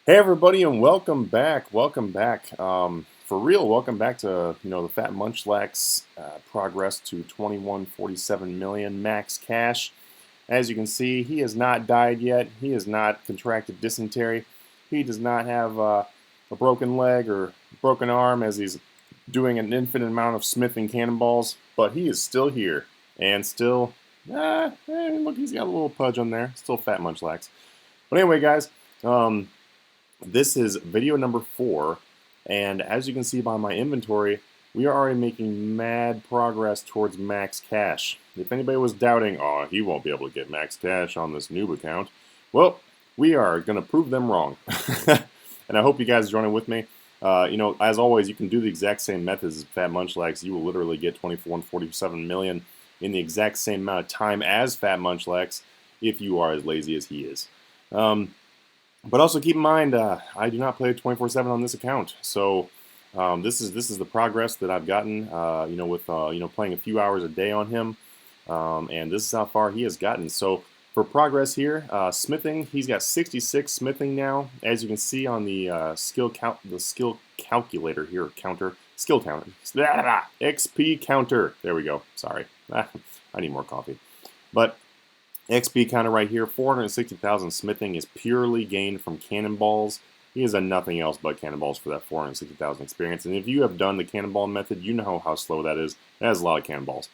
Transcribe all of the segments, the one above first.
Hey everybody, and welcome back. Welcome back. For real, welcome back to the Fat Munchlax progress to 2147 million max cash. As you can see, he has not died yet. He has not contracted dysentery. He does not have a broken leg or broken arm as he's doing an infinite amount of smithing cannonballs. But he is still here and still. Look, he's got a little pudge on there. Still Fat Munchlax. But anyway, guys. This is video number 4, and as you can see by my inventory, we are already making mad progress towards max cash. If anybody was doubting, oh, he won't be able to get max cash on this noob account, well, we are going to prove them wrong. And I hope you guys are joining with me. As always, you can do the exact same methods as Fat Munchlax. You will literally get 24.47 million in the exact same amount of time as Fat Munchlax if you are as lazy as he is. But also keep in mind, I do not play 24/7 on this account, so this is the progress that I've gotten. With playing a few hours a day on him, and this is how far he has gotten. So for progress here, smithing, he's got 66 smithing now, as you can see on the skill calculator here, skill counter, XP counter. There we go. Sorry, I need more coffee, but. XP counter right here, 460,000 smithing is purely gained from cannonballs. He has done nothing else but cannonballs for that 460,000 experience. And if you have done the cannonball method, you know how slow that is. That is a lot of cannonballs.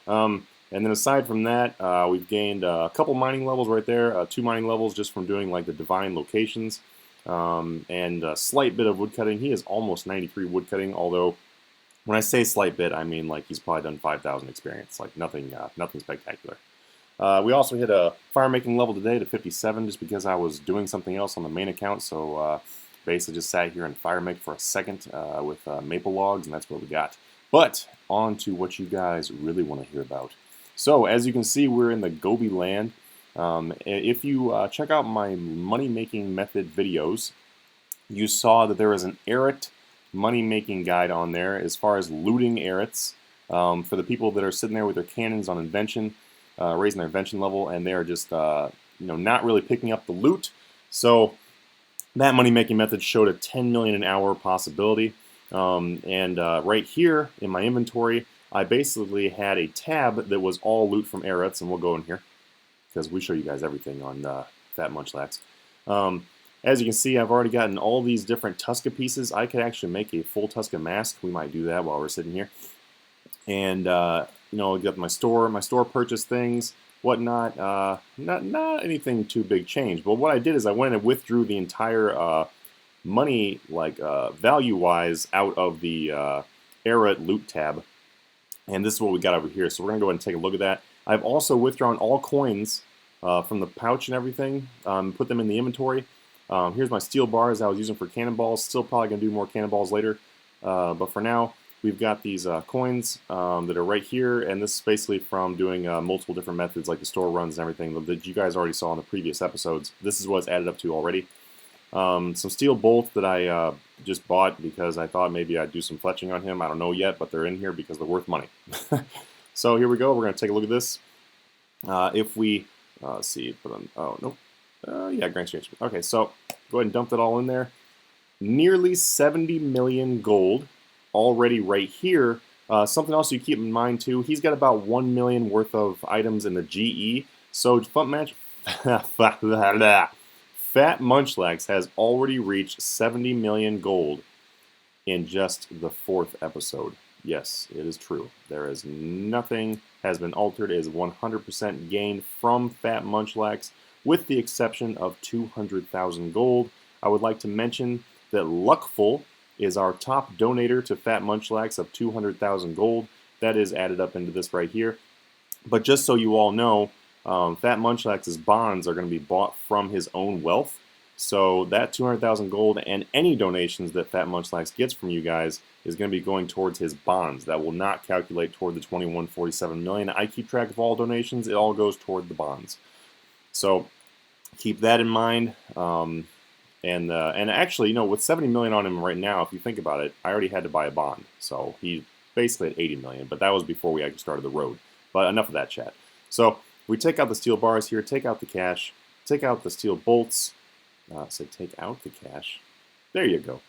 And then aside from that, we've gained a couple mining levels right there, 2 mining levels just from doing like the divine locations, and a slight bit of woodcutting. He is almost 93 woodcutting, although when I say slight bit, I mean like he's probably done 5,000 experience, like nothing spectacular. We also hit a fire making level today to 57 just because I was doing something else on the main account, so basically just sat here and fire make for a second with maple logs, and that's what we got. But on to what you guys really want to hear about. So as you can see, we're in the Gobi land. If you check out my money making method videos, you saw that there is an Airut money making guide on there as far as looting Airuts for the people that are sitting there with their cannons on invention. Raising their invention level, and they are just not really picking up the loot. So that money making method showed a 10 million an hour possibility. Right here in my inventory, I basically had a tab that was all loot from Airuts, and we'll go in here because we show you guys everything on Fat Munchlax. As you can see, I've already gotten all these different Tuska pieces. I could actually make a full Tuska mask. We might do that while we're sitting here. And get my store purchase things, whatnot. Not anything too big change. But what I did is I went and withdrew the entire money, value-wise, out of the Airut loot tab. And this is what we got over here. So we're gonna go ahead and take a look at that. I've also withdrawn all coins from the pouch and everything. Put them in the inventory. Here's my steel bars I was using for cannonballs. Still probably gonna do more cannonballs later. But for now, we've got these coins that are right here, and this is basically from doing multiple different methods like the store runs and everything that you guys already saw in the previous episodes. This is what's added up to already. Some steel bolts that I just bought because I thought maybe I'd do some fletching on him. I don't know yet, but they're in here because they're worth money. So here we go. We're going to take a look at this. If we, let's see, put on, oh, nope. Yeah, Grand Exchange. Okay, so go ahead and dump that all in there. Nearly 70 million gold. Already right here. Something else you keep in mind too, he's got about 1 million worth of items in the GE. So Fat Munchlax has already reached 70 million gold in just the 4th episode. Yes, it is true. There is nothing has been altered. It is 100% gained from Fat Munchlax, with the exception of 200,000 gold. I would like to mention that Luckful is our top donator to Fat Munchlax of 200,000 gold. That is added up into this right here. But just so you all know, Fat Munchlax's bonds are going to be bought from his own wealth. So that 200,000 gold and any donations that Fat Munchlax gets from you guys is going to be going towards his bonds. That will not calculate toward the 2147 million. I keep track of all donations. It all goes toward the bonds. So keep that in mind. And actually, with 70 million on him right now, if you think about it, I already had to buy a bond. So he's basically at 80 million, but that was before we actually started the road. But enough of that chat. So we take out the steel bars here, take out the cash, take out the steel bolts, So take out the cash. There you go.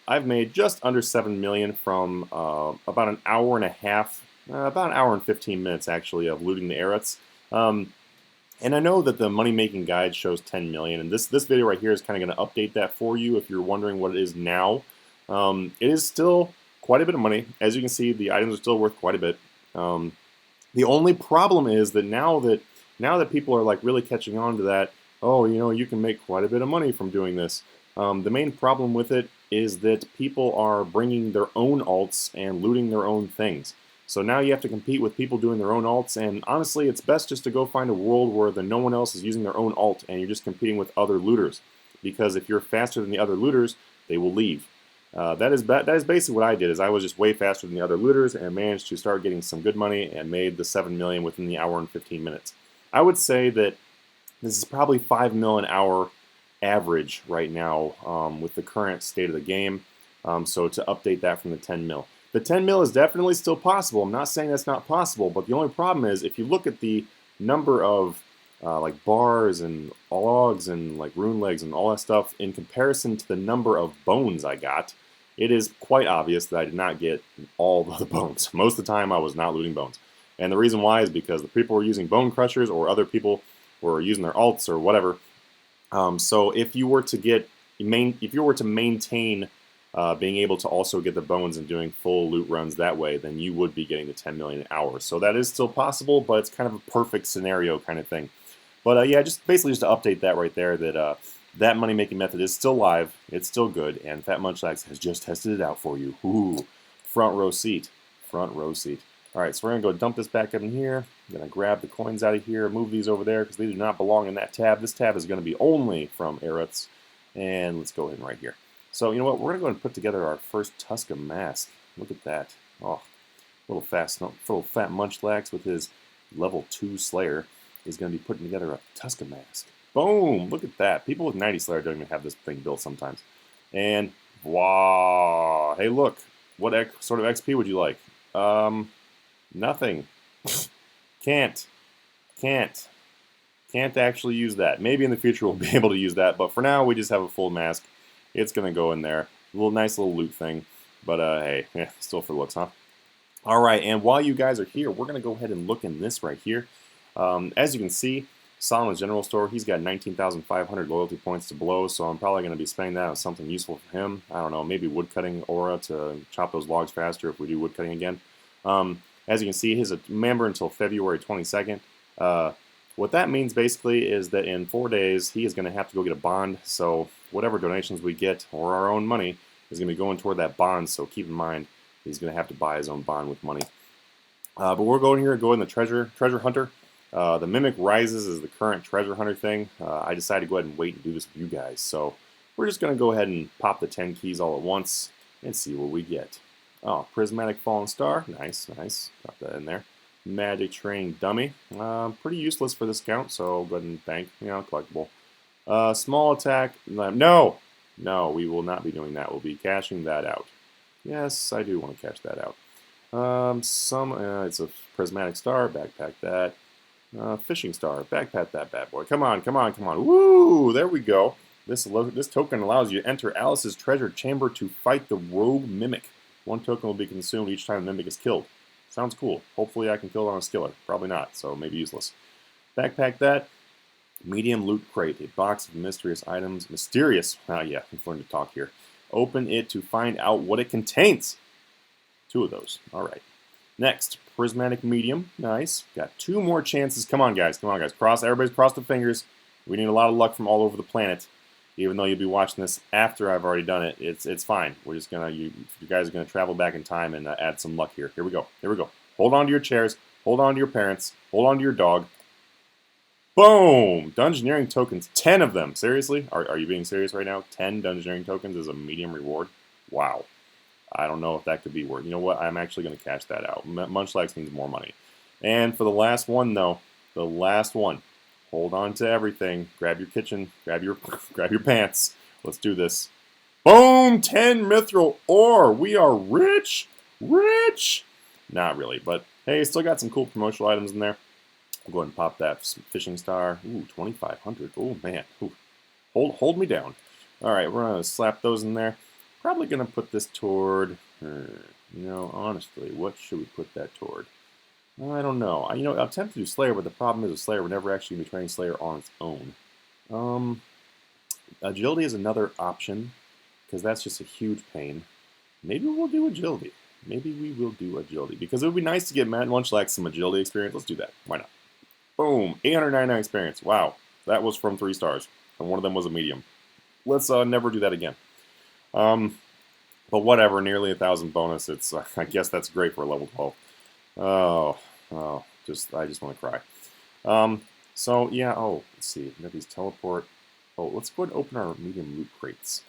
I've made just under 7 million from about an hour and a half, about an hour and 15 minutes actually of looting the Airuts. And I know that the money-making guide shows 10 million, and this video right here is kind of going to update that for you if you're wondering what it is now. It is still quite a bit of money. As you can see, the items are still worth quite a bit. The only problem is that now that people are like really catching on to that, oh, you know, you can make quite a bit of money from doing this. The main problem with it is that people are bringing their own alts and looting their own things. So now you have to compete with people doing their own alts, and honestly, it's best just to go find a world where no one else is using their own alt, and you're just competing with other looters. Because if you're faster than the other looters, they will leave. That is basically what I did. Is I was just way faster than the other looters and managed to start getting some good money and made the 7 million within the hour and 15 minutes. I would say that this is probably 5 mil an hour average right now with the current state of the game. So to update that from the 10 mil. The 10 mil is definitely still possible. I'm not saying that's not possible, but the only problem is if you look at the number of like bars and logs and like rune legs and all that stuff in comparison to the number of bones I got, it is quite obvious that I did not get all of the bones. Most of the time I was not looting bones. And the reason why is because the people were using bone crushers or other people were using their alts or whatever. So if you were to maintain being able to also get the bones and doing full loot runs that way, then you would be getting the 10 million an hour. So that is still possible, but it's kind of a perfect scenario kind of thing. But yeah, just basically just to update that right there, that that money-making method is still live, it's still good, and Fat Munchlax has just tested it out for you. Ooh, front row seat, front row seat. All right, so we're gonna go dump this back up in here. I'm gonna grab the coins out of here, move these over there because they do not belong in that tab. This tab is gonna be only from Airuts, and let's go ahead and right here. So you know what? We're gonna go and put together our first Tuska mask. Look at that. Oh, little fat Munchlax with his level 2 Slayer is gonna be putting together a Tuska mask. Boom! Look at that. People with 90 Slayer don't even have this thing built sometimes. And wow! Hey, look. What sort of XP would you like? Nothing. Can't actually use that. Maybe in the future we'll be able to use that, but for now we just have a full mask. It's gonna go in there. Nice little loot thing. But hey, yeah, still for looks, huh? Alright, and while you guys are here, we're gonna go ahead and look in this right here. As you can see, Solomon's General Store, he's got 19,500 loyalty points to blow, so I'm probably going to be spending that on something useful for him. I don't know, maybe woodcutting aura to chop those logs faster if we do woodcutting again. As you can see, he's a member until February 22nd. What that means basically is that in 4 days, he is going to have to go get a bond, so whatever donations we get, or our own money, is going to be going toward that bond, so keep in mind, he's going to have to buy his own bond with money. But we're going here, go in the treasure hunter. The Mimic Rises is the current treasure hunter thing. I decided to go ahead and wait and do this with you guys. So we're just going to go ahead and pop the 10 keys all at once and see what we get. Oh, Prismatic Fallen Star. Nice, nice. Got that in there. Magic Train Dummy. Pretty useless for this count, so go ahead and bank. You know, collectible. Small Attack. No! No, we will not be doing that. We'll be cashing that out. Yes, I do want to cash that out. It's a Prismatic Star. Backpack that. Fishing Star, backpack that bad boy. Come on, come on, come on. Woo! There we go. This token allows you to enter Alice's treasure chamber to fight the rogue mimic. 1 token will be consumed each time the mimic is killed. Sounds cool. Hopefully I can kill it on a skiller. Probably not, so maybe useless. Backpack that. Medium loot crate. A box of mysterious items. Mysterious. Yeah, I'm learning to talk here. Open it to find out what it contains. 2 of those. All right. Next, Prismatic Medium. Nice. Got 2 more chances. Come on, guys. Come on, guys. Everybody's crossed their fingers. We need a lot of luck from all over the planet. Even though you'll be watching this after I've already done it, it's fine. We're just gonna you guys are gonna travel back in time and add some luck here. Here we go. Here we go. Hold on to your chairs. Hold on to your parents. Hold on to your dog. Boom! Dungeoneering tokens. 10 of them. Seriously? Are you being serious right now? 10 Dungeoneering tokens is a medium reward. Wow. I don't know if that could be worth. You know what? I'm actually going to cash that out. Munchlax needs more money. And for the last one, though, the last one. Hold on to everything. Grab your kitchen. Grab your pants. Let's do this. Boom! 10 mithril ore. We are rich. Rich. Not really, but hey, still got some cool promotional items in there. I'll go ahead and pop that fishing star. Ooh, 2,500. Oh man. Ooh. Hold me down. All right, we're gonna slap those in there. Probably gonna put this toward. Honestly, what should we put that toward? I don't know. I'm tempted to do Slayer, but the problem is a Slayer would never actually be training Slayer on its own. Agility is another option, because that's just a huge pain. Maybe we'll do Agility. Maybe we will do Agility, because it would be nice to get Munchlax some Agility experience. Let's do that. Why not? Boom! 899 experience. Wow. That was from 3 stars, and one of them was a medium. Let's never do that again. But whatever, nearly 1,000 bonus. It's I guess that's great for a level 12. I just want to cry. So yeah. Oh, let's see. We got these teleport. Oh, let's go ahead and open our medium loot crates.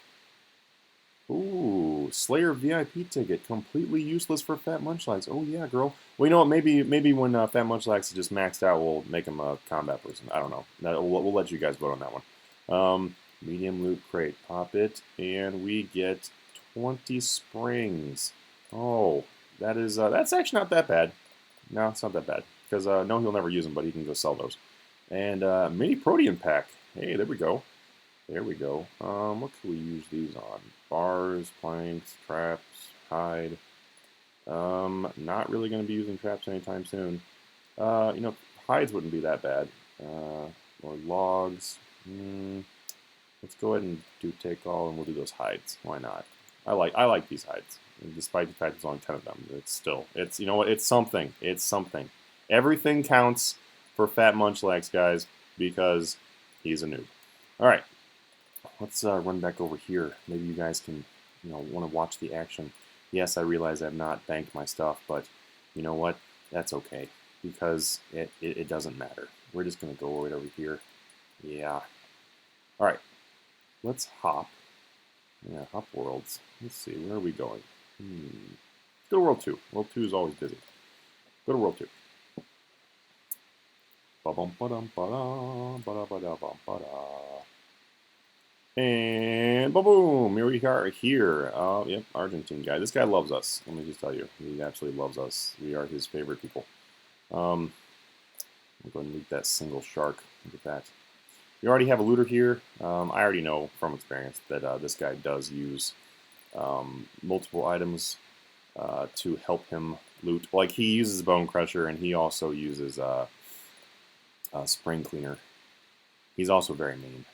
Ooh, Slayer VIP ticket, completely useless for Fat Munchlax. Oh yeah, girl. Well, you know what? Maybe when Fat Munchlax is just maxed out, we'll make him a combat person. I don't know. We'll let you guys vote on that one. Medium loot crate, pop it, and we get 20 springs. Oh, that's actually not that bad. No, it's not that bad because no, he'll never use them, but he can go sell those. And mini protein pack. Hey, there we go. There we go. What can we use these on? Bars, planks, traps, hide. Not really going to be using traps anytime soon. Hides wouldn't be that bad. Or logs. Let's go ahead and take all, and we'll do those hides. Why not? I like these hides, and despite the fact there's only 10 of them. It's you know what? It's something. It's something. Everything counts for Fat Munchlax, guys, because he's a noob. All right. Let's run back over here. Maybe you guys can, want to watch the action. Yes, I realize I've not banked my stuff, but you know what? That's okay, because it doesn't matter. We're just going to go right over here. Yeah. All right. Let's hop. Yeah, hop worlds. Let's see. Where are we going? Let's go to World 2. World 2 is always busy. Go to World 2. And boom, here we are here. Yep, Argentine guy. This guy loves us. Let me just tell you, he absolutely loves us. We are his favorite people. I'm going to loot that single shark. Look at that. We already have a looter here. I already know from experience that this guy does use multiple items to help him loot. Like, he uses Bone Crusher, and he also uses Spring Cleaner. He's also very mean.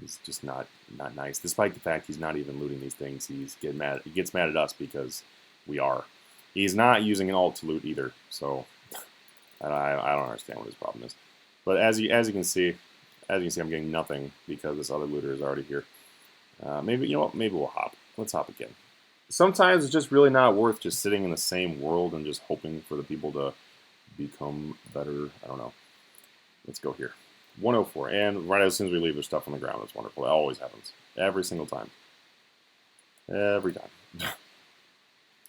He's just not nice. Despite the fact he's not even looting these things, he gets mad at us because we are. He's not using an ult to loot either, so I don't understand what his problem is. But as you can see, I'm getting nothing because this other looter is already here. Maybe we'll hop. Let's hop again. Sometimes it's just really not worth just sitting in the same world and just hoping for the people to become better. I don't know. Let's go here. 104, and right as soon as we leave, there's stuff on the ground. That's wonderful. That always happens. Every single time. Every time.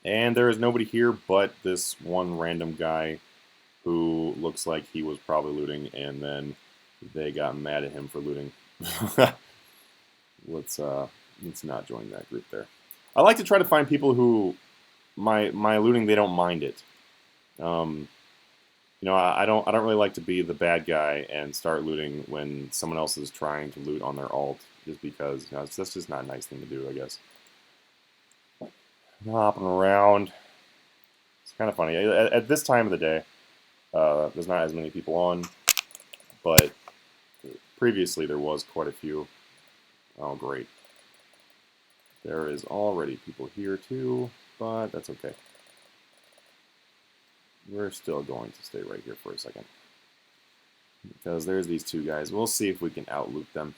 And there is nobody here but this one random guy who looks like he was probably looting, and then they got mad at him for looting. Let's not join that group there. I like to try to find people who my looting, they don't mind it. I don't really like to be the bad guy and start looting when someone else is trying to loot on their ult, just because that's just not a nice thing to do, I guess. Hopping around. It's kind of funny. At this time of the day, there's not as many people on, but previously there was quite a few. Oh, great. There is already people here too, but that's okay. We're still going to stay right here for a second, because there's these two guys. We'll see if we can outloot them.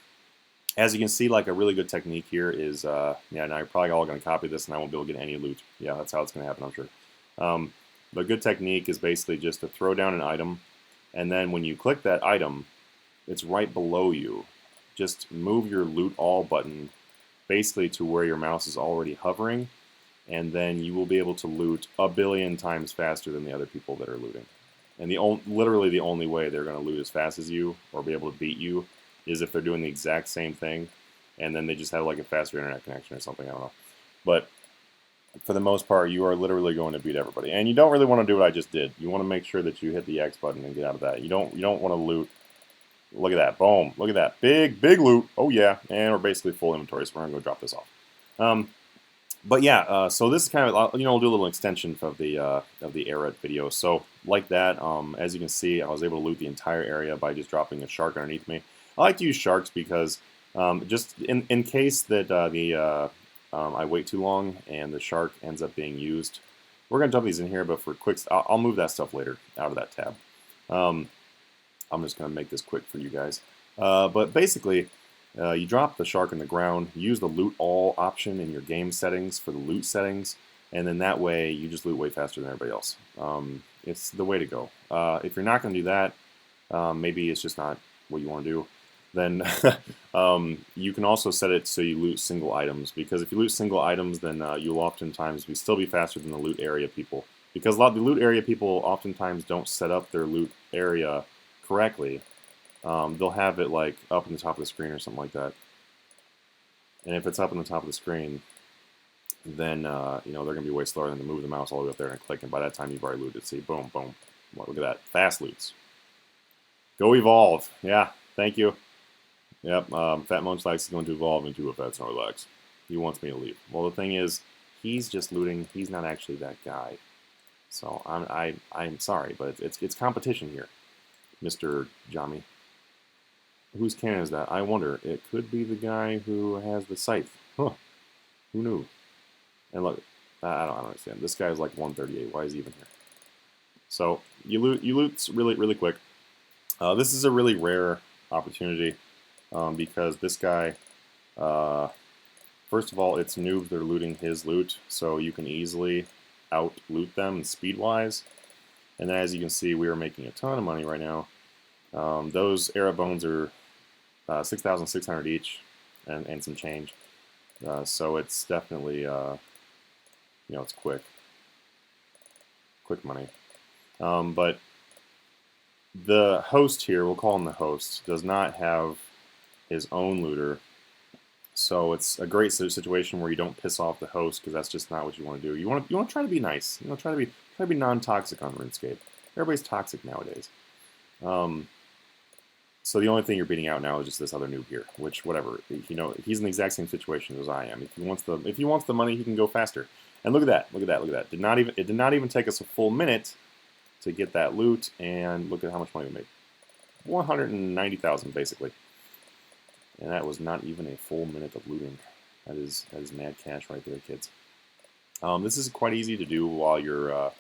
As you can see, like, a really good technique here is, now you're probably all going to copy this and I won't be able to get any loot. Yeah, that's how it's going to happen, I'm sure. The good technique is basically just to throw down an item, and then when you click that item, it's right below you. Just move your loot all button basically to where your mouse is already hovering, and then you will be able to loot a billion times faster than the other people that are looting. And literally the only way they're going to loot as fast as you, or be able to beat you, is if they're doing the exact same thing, and then they just have like a faster internet connection or something, I don't know. But for the most part, you are literally going to beat everybody. And you don't really want to do what I just did. You want to make sure that you hit the X button and get out of that. You don't want to loot Look at that. Boom. Look at that. Big, big loot. Oh, yeah. And we're basically full inventory, so we're going to go drop this off. But yeah, so this is kind of, you know, I'll do a little extension of the Airut video. So like that, as you can see, I was able to loot the entire area by just dropping a shark underneath me. I like to use sharks because just in case that I wait too long and the shark ends up being used, we're going to dump these in here, but for quick, I'll move that stuff later out of that tab. I'm just going to make this quick for you guys. But basically, you drop the shark in the ground, use the loot all option in your game settings for the loot settings, and then that way you just loot way faster than everybody else. It's the way to go. If you're not going to do that, maybe it's just not what you want to do, then you can also set it so you loot single items, because if you loot single items, then you'll oftentimes still be faster than the loot area people. Because a lot of the loot area people oftentimes don't set up their loot area correctly. They'll have it like up in the top of the screen or something like that. And if it's up in the top of the screen, then you know, they're going to be way slower than to move the mouse all the way up there and click. And by that time, you've already looted. See, boom, boom. Well, look at that. Fast loots. Go evolve. Yeah, thank you. Yep, Fat Munchlax is going to evolve into a Fat Snorlax. He wants me to leave. Well, the thing is, he's just looting. He's not actually that guy. So I'm sorry, but it's competition here, Mr. Jami. Whose cannon is that? I wonder. It could be the guy who has the scythe. Huh. Who knew? And look, I don't understand. This guy is like 138. Why is he even here? So you loot really quick. This is a really rare opportunity because this guy, first of all, it's Noob. They're looting his loot, so you can easily out loot them speed-wise. And then as you can see, we are making a ton of money right now. Those Airut bones are 6,600 each, and some change. So it's definitely, you know, it's quick money. But the host here, we'll call him the host, does not have his own looter. So it's a great situation where you don't piss off the host, because that's just not what you want to do. You want to try to be nice. You know, try to be non-toxic on RuneScape. Everybody's toxic nowadays. So the only thing you're beating out now is just this other noob here, which, whatever, you know, he's in the exact same situation as I am. If he wants the money, he can go faster. And look at that, look at that, look at that. It did not even take us a full minute to get that loot, and look at how much money we made. 190,000 basically. And that was not even a full minute of looting. That is mad cash right there, kids. This is quite easy to do while you're,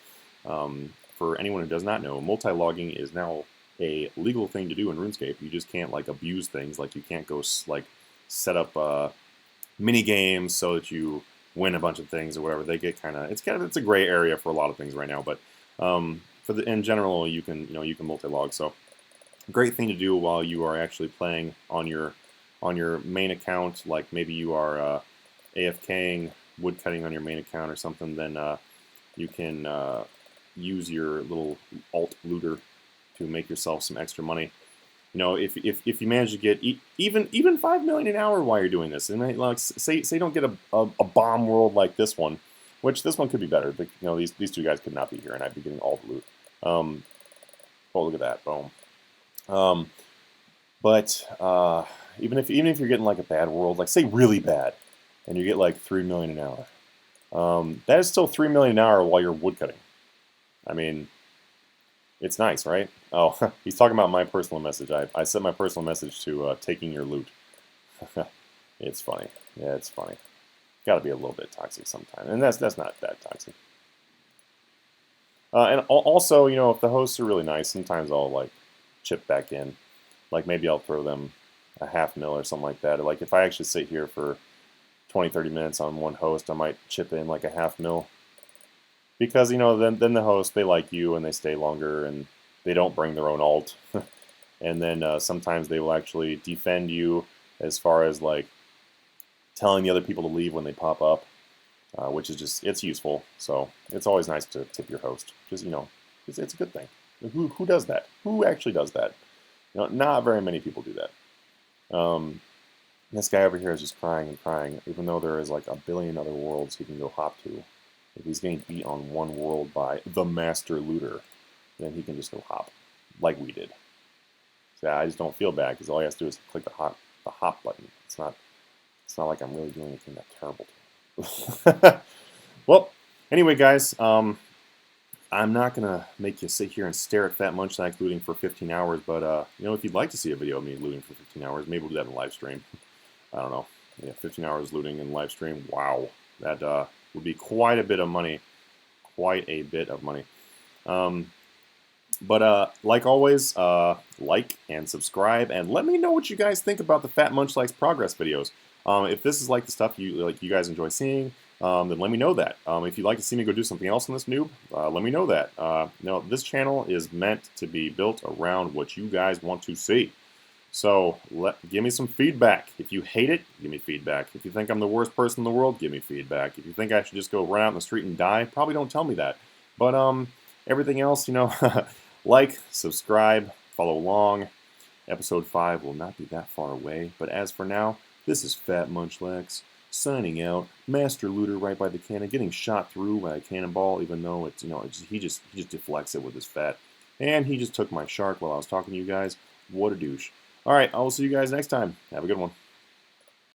for anyone who does not know, multi-logging is now a legal thing to do in RuneScape. You just can't like abuse things. Like you can't go like set up mini games so that you win a bunch of things or whatever. They get it's a gray area for a lot of things right now. But in general, you can multi-log. So great thing to do while you are actually playing on your main account. Like maybe you are AFKing, woodcutting on your main account or something. Then you can use your little alt looter to make yourself some extra money. You know, if you manage to get even 5 million an hour while you're doing this, and like say you don't get a bomb world like this one, which this one could be better, but you know, these two guys could not be here, and I'd be getting all the loot. Oh, look at that, boom. But even if you're getting like a bad world, like say really bad, and you get like 3 million an hour, that is still 3 million an hour while you're woodcutting. I mean, it's nice, right? Oh, he's talking about my personal message. I set my personal message to taking your loot. It's funny. Yeah, it's funny. Got to be a little bit toxic sometimes, and that's not that toxic. And also, you know, if the hosts are really nice, sometimes I'll like chip back in. Like maybe I'll throw them a $500,000 or something like that. Like if I actually sit here for 20-30 minutes on one host, I might chip in like a $500,000. Because, you know, then the host, they like you and they stay longer and they don't bring their own alt. And then sometimes they will actually defend you as far as like telling the other people to leave when they pop up, which is just, it's useful. So it's always nice to tip your host. Just, you know, it's a good thing. Who does that? Who actually does that? You know, not very many people do that. This guy over here is just crying and crying, even though there is like a billion other worlds he can go hop to. If he's getting beat on one world by the Master Looter, then he can just go hop, like we did. Yeah, I just don't feel bad because all he has to do is click the hop button. It's not like I'm really doing anything that terrible. Well, anyway, guys, I'm not gonna make you sit here and stare at Fat Munchlax looting for 15 hours, but you know, if you'd like to see a video of me looting for 15 hours, maybe we'll do that in live stream. I don't know. Yeah, 15 hours looting in live stream. Wow, that would be quite a bit of money. Quite a bit of money. But like always, like and subscribe, and let me know what you guys think about the Fat Munchlax progress videos. If this is like the stuff you guys enjoy seeing, then let me know that. If you'd like to see me go do something else on this noob, let me know that. This channel is meant to be built around what you guys want to see. So give me some feedback. If you hate it, give me feedback. If you think I'm the worst person in the world, give me feedback. If you think I should just go run out in the street and die, probably don't tell me that. But everything else, you know, like, subscribe, follow along. Episode 5 will not be that far away. But as for now, this is Fat Munchlax signing out. Master looter right by the cannon, getting shot through by a cannonball, even though it's, you know, he just deflects it with his fat. And he just took my shark while I was talking to you guys. What a douche. All right, I will see you guys next time. Have a good one.